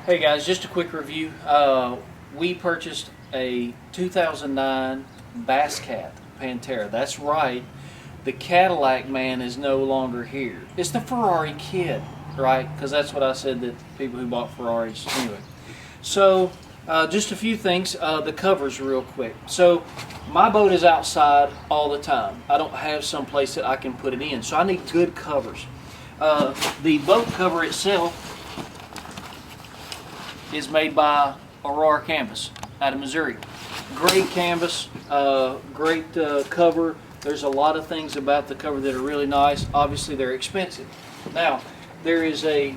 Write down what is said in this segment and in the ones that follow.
Hey guys, just a quick review. We purchased a 2009 Bass Cat Pantera. That's right, the Cadillac man is no longer here. It's the Ferrari kid, right? Because that's what I said that people who bought Ferraris anyway. So just a few things. The covers real quick. So my boat is outside all the time. I don't have some place that I can put it in, so I need good covers. The boat cover itself is made by Aurora Canvas out of Missouri. Great canvas, great cover. There's a lot of things about the cover that are really nice. Obviously they're expensive. Now there is a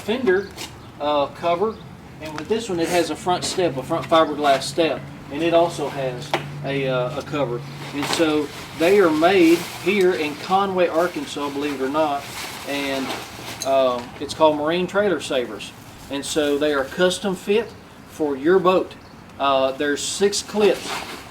fender cover, and with this one it has a front step, a front fiberglass step, and it also has a cover. And so they are made here in Conway, Arkansas, believe it or not, and it's called Marine Trailer Savers. And so they are custom fit for your boat. There's 6 clips,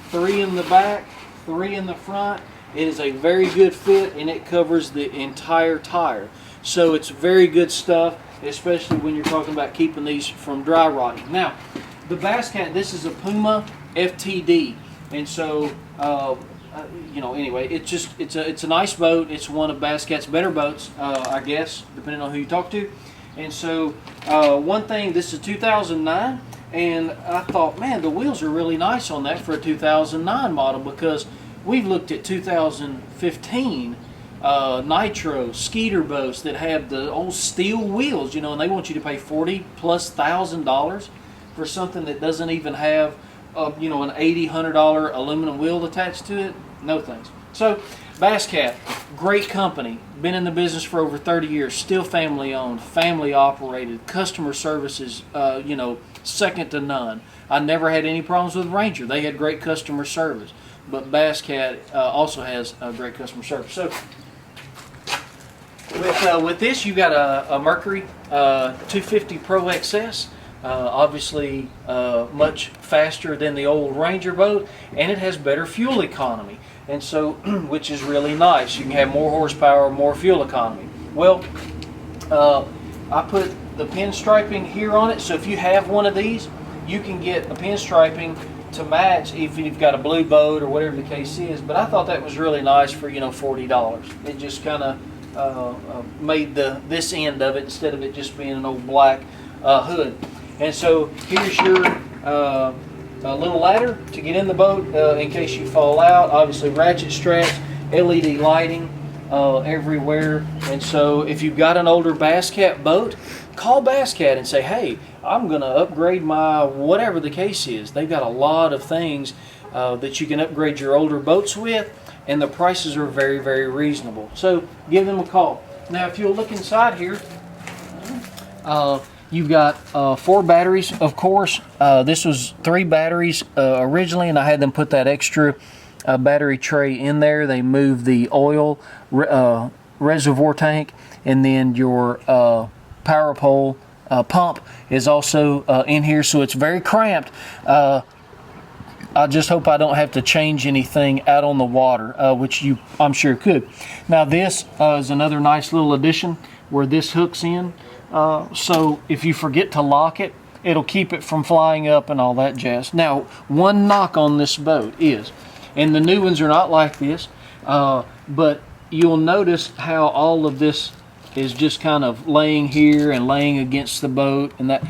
3 in the back, 3 in the front. It is a very good fit, and it covers the entire tire. So it's very good stuff, especially when you're talking about keeping these from dry rotting. Now, the Bass Cat, this is a Puma FTD, and so anyway, it's a nice boat. It's one of Bass Cat's better boats, I guess, depending on who you talk to. And so one thing, this is 2009, and I thought, man, the wheels are really nice on that for a 2009 model, because we've looked at 2015 Nitro Skeeter boats that have the old steel wheels, and they want you to pay $40,000+ for something that doesn't even have an $80-$100 aluminum wheel attached to it. No thanks. So Bass Cat, great company, been in the business for over 30 years, still family owned, family operated, customer services, second to none. I never had any problems with Ranger. They had great customer service, but Bass Cat also has great customer service. So with this, you got a Mercury 250 Pro XS. Obviously much faster than the old Ranger boat, and it has better fuel economy, and so which is really nice. You can have more horsepower, more fuel economy. Well, I put the pinstriping here on it, so if you have one of these, you can get a pinstriping to match if you've got a blue boat or whatever the case is. But I thought that was really nice for $40. It just kind of made this end of it, instead of it just being an old black hood. And so here's your little ladder to get in the boat in case you fall out. Obviously ratchet straps, LED lighting everywhere. And so if you've got an older Bass Cat boat, call Bass Cat and say, hey, I'm going to upgrade my whatever the case is. They've got a lot of things that you can upgrade your older boats with, and the prices are very, very reasonable. So give them a call. Now if you'll look inside here, you've got 4 batteries, of course. This was 3 batteries originally, and I had them put that extra battery tray in there. They moved the oil reservoir tank, and then your power pole pump is also in here, so it's very cramped. I just hope I don't have to change anything out on the water, which I'm sure could. Now this is another nice little addition where this hooks in. So if you forget to lock it, it'll keep it from flying up and all that jazz. Now, one knock on this boat is, and the new ones are not like this, but you'll notice how all of this is just kind of laying here and laying against the boat, and that,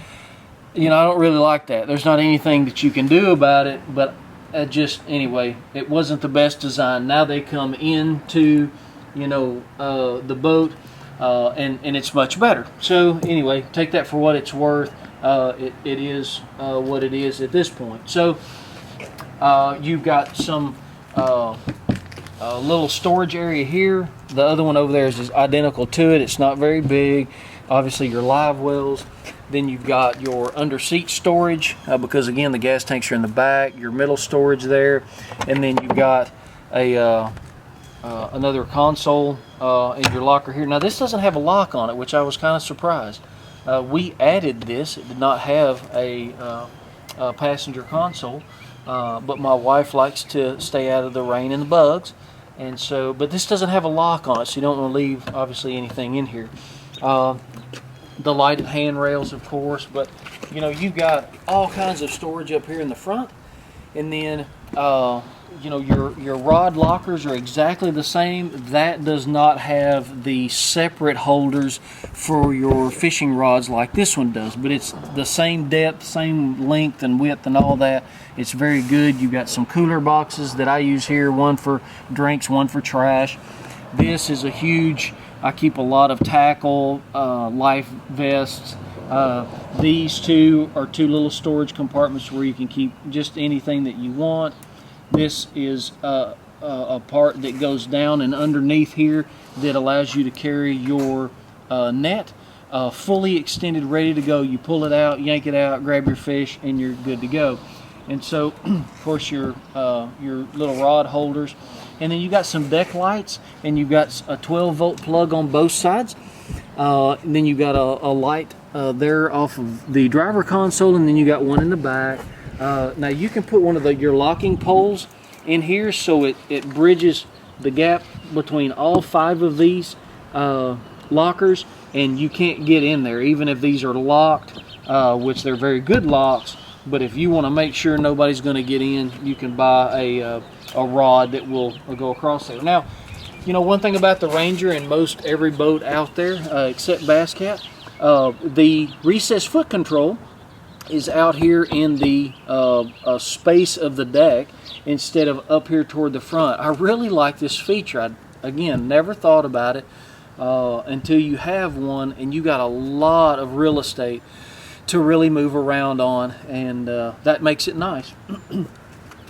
I don't really like that. There's not anything that you can do about it, but anyway, it wasn't the best design. Now they come into, the boat. And it's much better. So anyway, take that for what it's worth. It is what it is at this point. So you've got some little storage area here. The other one over there is identical to it. It's not very big. Obviously your live wells. Then you've got your under seat storage, because again the gas tanks are in the back. Your middle storage there, and then you've got another console in your locker here. Now this doesn't have a lock on it, which I was kind of surprised. We added this. It did not have a passenger console, but my wife likes to stay out of the rain and the bugs, and so, but this doesn't have a lock on it, so you don't want to leave obviously anything in here. the lighted handrails, of course, but you know, you've got all kinds of storage up here in the front, and then you know, your rod lockers are exactly the same. That does not have the separate holders for your fishing rods like this one does, but it's the same depth, same length and width and all that. It's very good. You've got some cooler boxes that I use here, one for drinks, one for trash. This is a huge, I keep a lot of tackle, life vests. These two are two little storage compartments where you can keep just anything that you want. This is a part that goes down and underneath here that allows you to carry your net fully extended, ready to go. You pull it out, yank it out, grab your fish, and you're good to go. And so, of course, your little rod holders. And then you got some deck lights, and you've got a 12-volt plug on both sides. And then you've got a light there off of the driver console, and then you got one in the back. Now you can put one of your locking poles in here, so it bridges the gap between all 5 of these lockers, and you can't get in there even if these are locked, which they're very good locks. But if you want to make sure nobody's going to get in, you can buy a rod that will go across there. Now, you know, one thing about the Ranger and most every boat out there, except Bass Cat, the recessed foot control is out here in the space of the deck instead of up here toward the front. I really like this feature. I, again, never thought about it until you have one, and you got a lot of real estate to really move around on, and that makes it nice.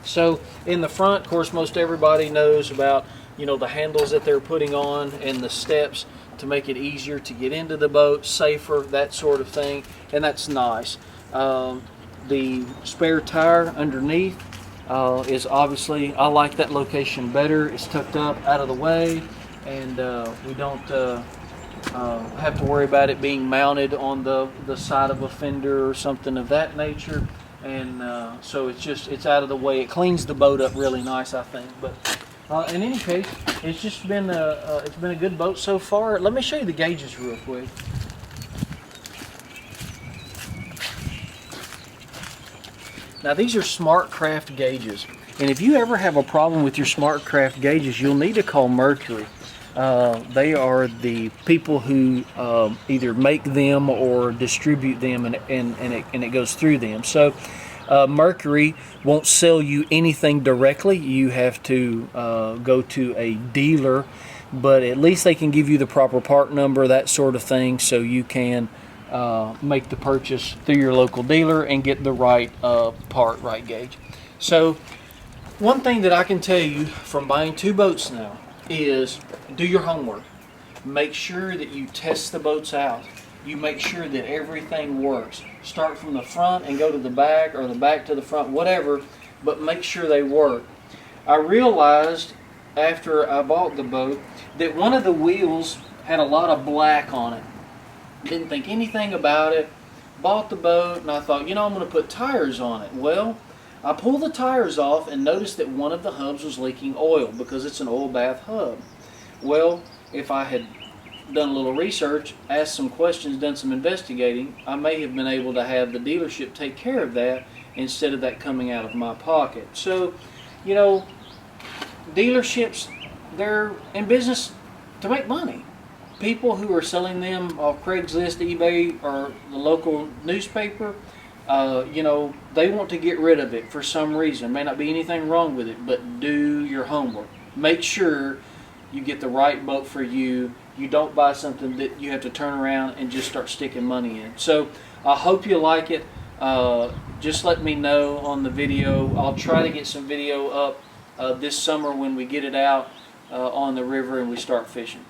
So in the front, of course, most everybody knows about, you know, the handles that they're putting on and the steps to make it easier to get into the boat, safer, that sort of thing, and that's nice. The spare tire underneath is obviously, I like that location better. It's tucked up out of the way, and we don't have to worry about it being mounted on the side of a fender or something of that nature. And so it's out of the way. It cleans the boat up really nice, I think. But in any case, it's just been it's been a good boat so far. Let me show you the gauges real quick. Now these are SmartCraft gauges, and if you ever have a problem with your SmartCraft gauges, you'll need to call Mercury. They are the people who either make them or distribute them, and it goes through them. So Mercury won't sell you anything directly. You have to go to a dealer, but at least they can give you the proper part number, that sort of thing, so you can make the purchase through your local dealer and get the right part, right gauge. So one thing that I can tell you from buying 2 boats now is do your homework. Make sure that you test the boats out. You make sure that everything works. Start from the front and go to the back, or the back to the front, whatever, but make sure they work. I realized after I bought the boat that one of the wheels had a lot of black on it. Didn't think anything about it. Bought the boat, and I thought, you know, I'm going to put tires on it. Well, I pulled the tires off and noticed that one of the hubs was leaking oil because it's an oil bath hub. Well, if I had done a little research, asked some questions, done some investigating, I may have been able to have the dealership take care of that instead of that coming out of my pocket. So, you know, dealerships, they're in business to make money. People who are selling them off Craigslist, eBay, or the local newspaper, you know, they want to get rid of it for some reason. May not be anything wrong with it, but do your homework. Make sure you get the right boat for you. You don't buy something that you have to turn around and just start sticking money in. So I hope you like it. Just let me know on the video. I'll try to get some video up this summer when we get it out on the river and we start fishing.